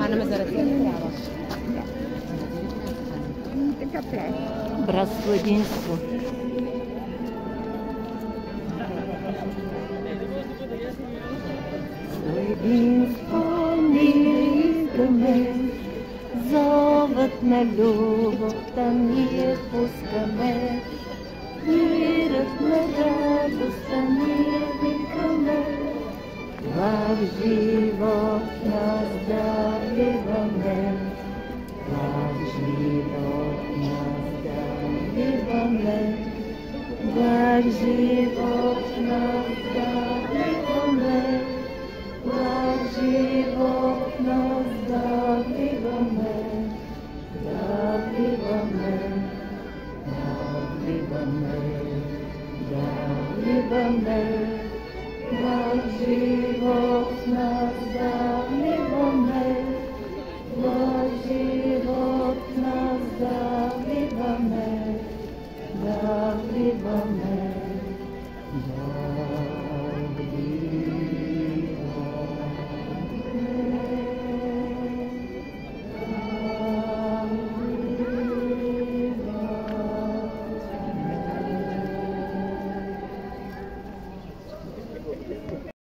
хванеме за ръце, не трябва. Братство, единство. Единство ние искаме, зовът на любовта ние пускаме, мирът на радостта ние викаме, в живот нас заливаме, в живот нас заливаме, в живот нас заливаме, в живот нас заливаме, заливаме, заливаме, заливаме, в живот нас